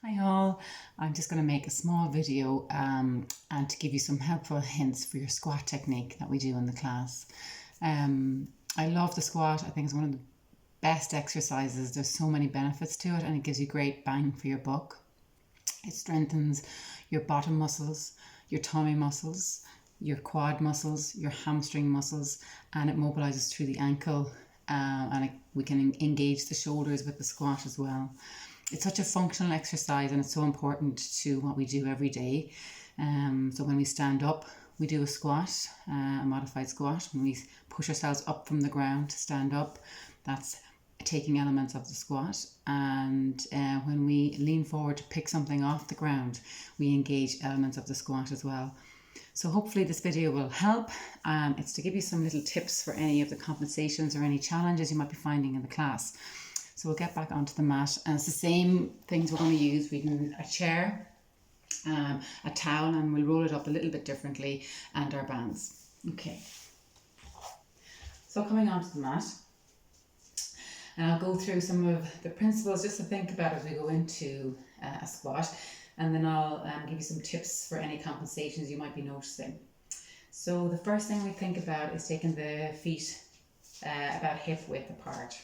Hi all, I'm just going to make a small video and to give you some helpful hints for your squat technique that we do in the class. I love the squat. I think it's one of the best exercises. There's so many benefits to it and it gives you great bang for your buck. It strengthens your bottom muscles, your tummy muscles, your quad muscles, your hamstring muscles, and it mobilizes through the ankle and we can engage the shoulders with the squat as well. It's such a functional exercise and it's so important to what we do every day. So when we stand up, we do a squat, a modified squat. When we push ourselves up from the ground to stand up, that's taking elements of the squat. And when we lean forward to pick something off the ground, we engage elements of the squat as well. So hopefully this video will help. It's to give you some little tips for any of the compensations or any challenges you might be finding in the class. So we'll get back onto the mat, and it's the same things we're going to use. We need a chair, a towel, and we'll roll it up a little bit differently, and our bands. Okay. So coming onto the mat, and I'll go through some of the principles just to think about as we go into a squat, and then I'll give you some tips for any compensations you might be noticing. So the first thing we think about is taking the feet about hip width apart.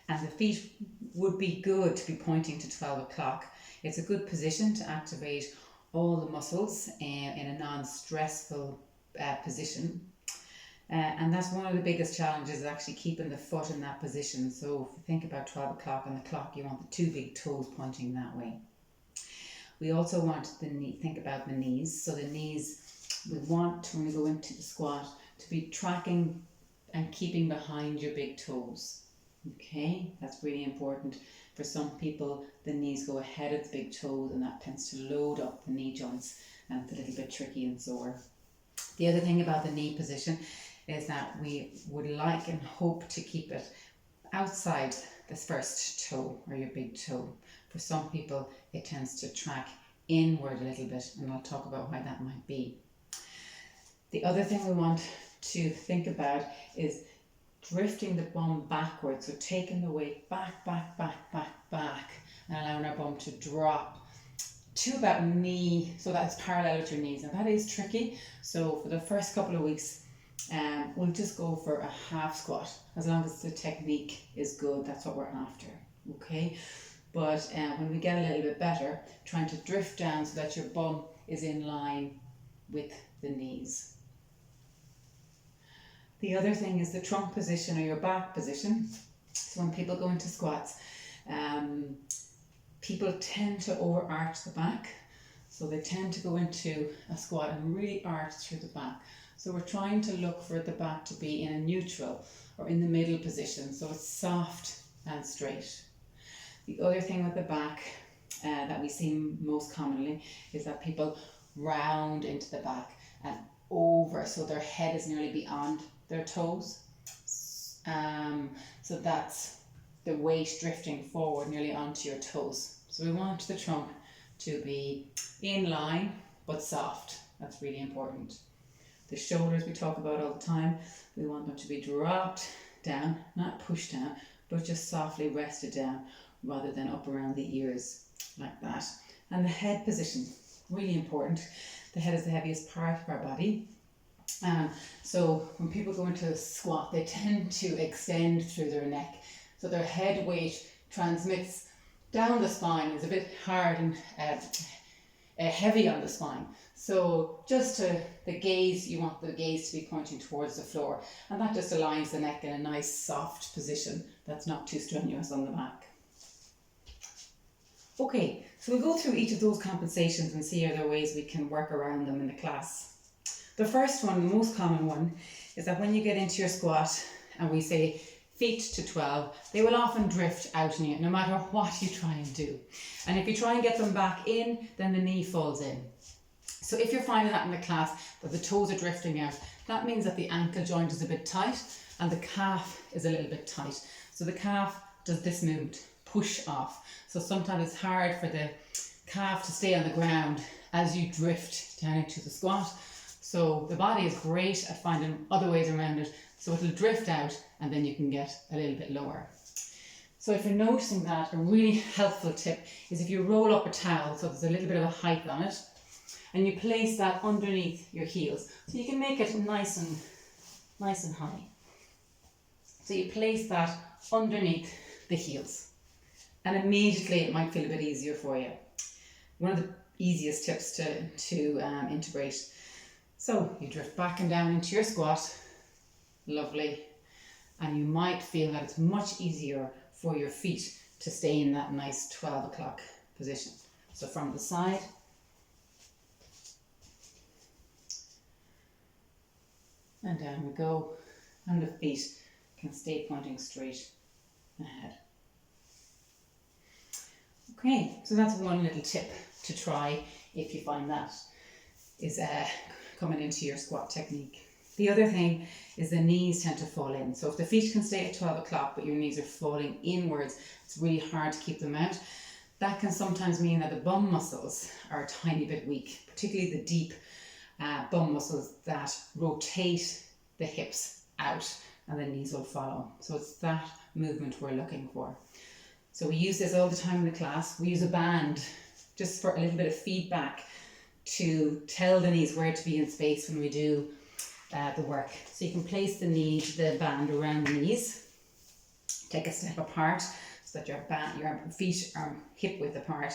And the feet would be good to be pointing to 12 o'clock. It's a good position to activate all the muscles in a non-stressful position. And that's one of the biggest challenges, is actually keeping the foot in that position. So if you think about 12 o'clock on the clock, you want the two big toes pointing that way. We also want think about the knees. So the knees, we want, when we go into the squat, to be tracking and keeping behind your big toes. Okay, that's really important. For some people, the knees go ahead of the big toes and that tends to load up the knee joints and it's a little bit tricky and sore. The other thing about the knee position is that we would like and hope to keep it outside the first toe or your big toe. For some people, it tends to track inward a little bit, and I'll talk about why that might be. The other thing we want to think about is drifting the bum backwards, so taking the weight back, and allowing our bum to drop to about knee, so that's parallel with your knees. Now that is tricky, so for the first couple of weeks, we'll just go for a half squat, as long as the technique is good. That's what we're after, okay? But when we get a little bit better, trying to drift down so that your bum is in line with the knees. The other thing is the trunk position or your back position. So when people go into squats, people tend to overarch the back. So they tend to go into a squat and really arch through the back. So we're trying to look for the back to be in a neutral or in the middle position. So it's soft and straight. The other thing with the back that we see most commonly is that people round into the back and over, so their head is nearly beyond their toes. So that's the weight drifting forward nearly onto your toes. So we want the trunk to be in line but soft. That's really important. The shoulders we talk about all the time, we want them to be dropped down, not pushed down, but just softly rested down rather than up around the ears like that. And the head position, really important. The head is the heaviest part of our body. So when people go into a squat, they tend to extend through their neck. So their head weight transmits down the spine. It's a bit hard and heavy on the spine. So just to the gaze, you want the gaze to be pointing towards the floor. And that just aligns the neck in a nice soft position that's not too strenuous on the back. Okay, so we'll go through each of those compensations and see are there ways we can work around them in the class. The first one, the most common one, is that when you get into your squat and we say feet to 12, they will often drift out in you no matter what you try and do. And if you try and get them back in, then the knee falls in. So if you're finding that in the class, that the toes are drifting out, that means that the ankle joint is a bit tight and the calf is a little bit tight. So the calf does this movement, push off. So sometimes it's hard for the calf to stay on the ground as you drift down into the squat. So the body is great at finding other ways around it. So it'll drift out and then you can get a little bit lower. So if you're noticing that, a really helpful tip is if you roll up a towel, so there's a little bit of a height on it, and you place that underneath your heels. So you can make it nice and high. So you place that underneath the heels, and immediately it might feel a bit easier for you. One of the easiest tips to integrate. So you drift back and down into your squat, lovely, and you might feel that it's much easier for your feet to stay in that nice 12 o'clock position. So from the side, and down we go, and the feet can stay pointing straight ahead. Okay, so that's one little tip to try if you find that is coming into your squat technique. The other thing is the knees tend to fall in. So if the feet can stay at 12 o'clock but your knees are falling inwards, it's really hard to keep them out. That can sometimes mean that the bum muscles are a tiny bit weak, particularly the deep bum muscles that rotate the hips out and the knees will follow. So it's that movement we're looking for. So we use this all the time in the class. We use a band just for a little bit of feedback to tell the knees where to be in space when we do the work. So you can place the band around the knees, take a step apart so that your feet are hip width apart,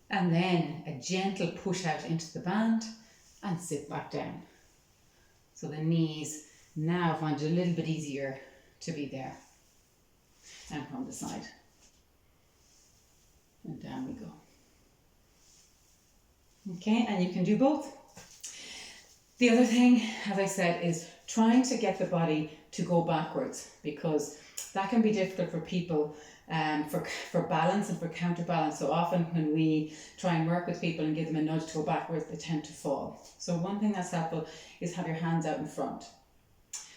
and then a gentle push out into the band and sit back down. So the knees now find it a little bit easier to be there. And from the side. And down we go. Okay, and you can do both. The other thing, as I said, is trying to get the body to go backwards, because that can be difficult for people for balance and for counterbalance. So often when we try and work with people and give them a nudge to go backwards, they tend to fall. So one thing that's helpful is have your hands out in front.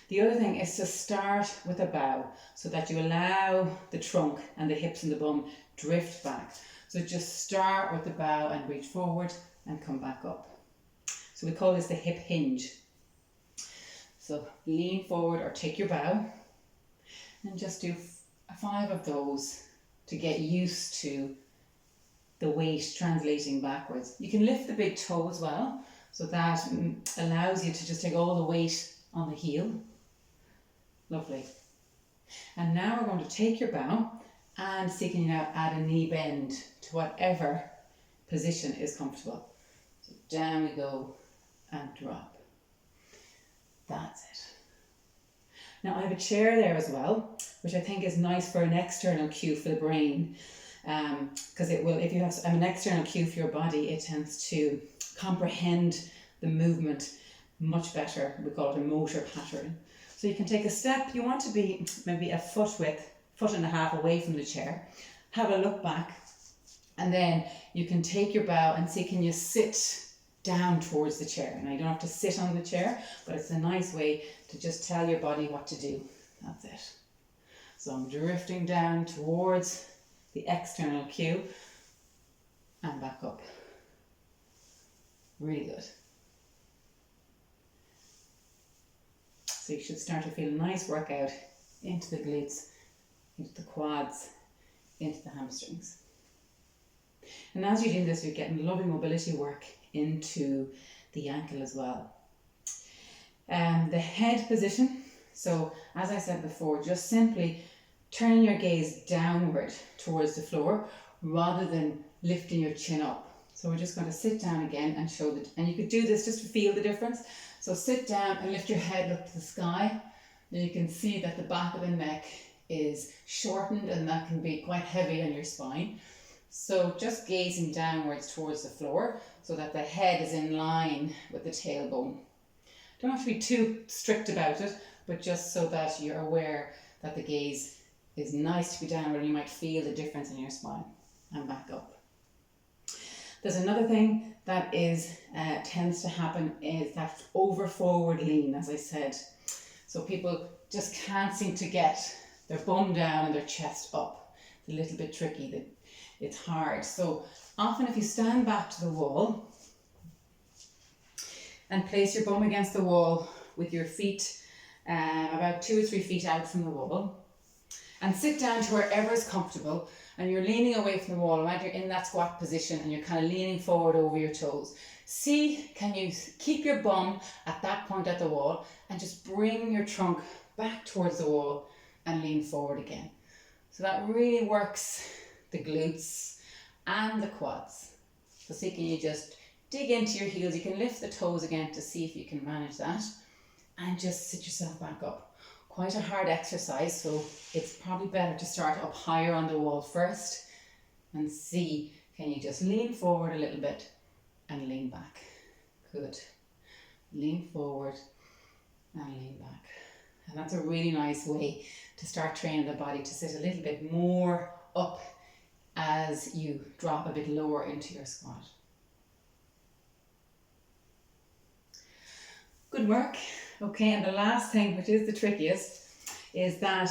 The other thing is to start with a bow so that you allow the trunk and the hips and the bum drift back. So just start with the bow and reach forward and come back up. So we call this the hip hinge. So lean forward or take your bow and just do 5 of those to get used to the weight translating backwards. You can lift the big toe as well, so that allows you to just take all the weight on the heel. Lovely. And now we're going to take your bow and see can you now add a knee bend to whatever position is comfortable. So down we go and drop. That's it. Now I have a chair there as well, which I think is nice for an external cue for the brain, because it will, if you have an external cue for your body, it tends to comprehend the movement much better. We call it a motor pattern. So you can take a step, you want to be maybe a foot and a half away from the chair, have a look back, and then you can take your bow and see can you sit down towards the chair. Now you don't have to sit on the chair, but it's a nice way to just tell your body what to do. That's it. So I'm drifting down towards the external cue and back up. Really good. So you should start to feel a nice workout into the glutes, into the quads, into the hamstrings. And as you do this, you're getting lovely mobility work into the ankle as well. The head position. So as I said before, just simply turning your gaze downward towards the floor rather than lifting your chin up. So we're just going to sit down again and show that, and you could do this just to feel the difference. So sit down and lift your head up to the sky. And you can see that the back of the neck is shortened, and that can be quite heavy on your spine. So just gazing downwards towards the floor so that the head is in line with the tailbone. Don't have to be too strict about it, but just so that you're aware that the gaze is nice to be downward and you might feel the difference in your spine. And back up. There's another thing that tends to happen is that over forward lean, as I said. So people just can't seem to get their bum down and their chest up. It's a little bit tricky, it's hard. So often if you stand back to the wall and place your bum against the wall with your feet about 2 or 3 feet out from the wall, And sit down to wherever is comfortable, and you're leaning away from the wall. Right, you're in that squat position and you're kind of leaning forward over your toes. See, can you keep your bum at that point at the wall and just bring your trunk back towards the wall and lean forward again. So that really works the glutes and the quads. So see, can you just dig into your heels? You can lift the toes again to see if you can manage that, and just sit yourself back up. Quite a hard exercise, so it's probably better to start up higher on the wall first and see, can you just lean forward a little bit and lean back. Good. Lean forward and lean back. And that's a really nice way to start training the body to sit a little bit more up as you drop a bit lower into your squat. Good work. Okay, and the last thing, which is the trickiest, is that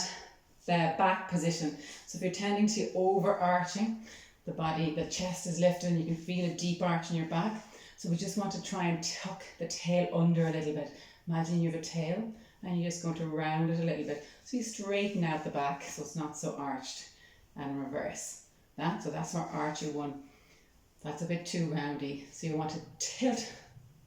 the back position. So if you're tending to overarching the body, the chest is lifted and you can feel a deep arch in your back. So we just want to try and tuck the tail under a little bit. Imagine you have a tail and you're just going to round it a little bit. So you straighten out the back so it's not so arched, and reverse that. So that's our archy one. That's a bit too roundy. So you want to tilt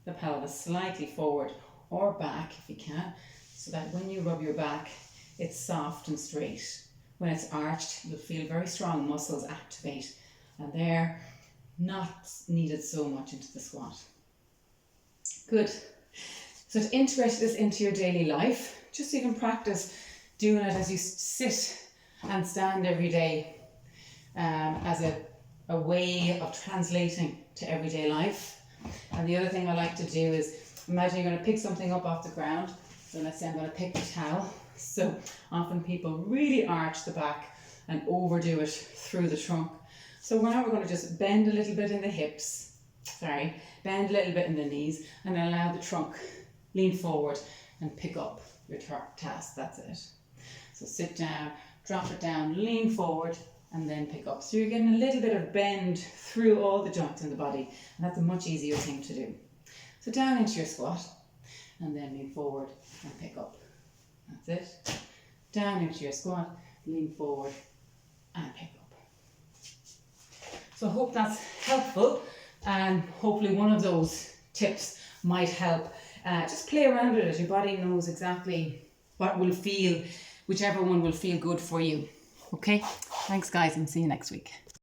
the pelvis slightly forward or back if you can, so that when you rub your back, it's soft and straight. When it's arched, you'll feel very strong muscles activate, and they're not needed so much into the squat. Good. So to integrate this into your daily life, just even practice doing it as you sit and stand every day, as a way of translating to everyday life. And the other thing I like to do is, imagine you're going to pick something up off the ground. So let's say I'm going to pick the towel. So often people really arch the back and overdo it through the trunk. So now we're going to just bend a little bit in the hips, bend a little bit in the knees, and allow the trunk lean forward and pick up your task. That's it. So sit down, drop it down, lean forward, and then pick up. So you're getting a little bit of bend through all the joints in the body, and that's a much easier thing to do. So down into your squat, and then lean forward and pick up. That's it. Down into your squat, lean forward and pick up. So I hope that's helpful, and hopefully one of those tips might help. Just play around with it. Your body knows exactly what will feel, whichever one will feel good for you. Okay, thanks guys, and see you next week.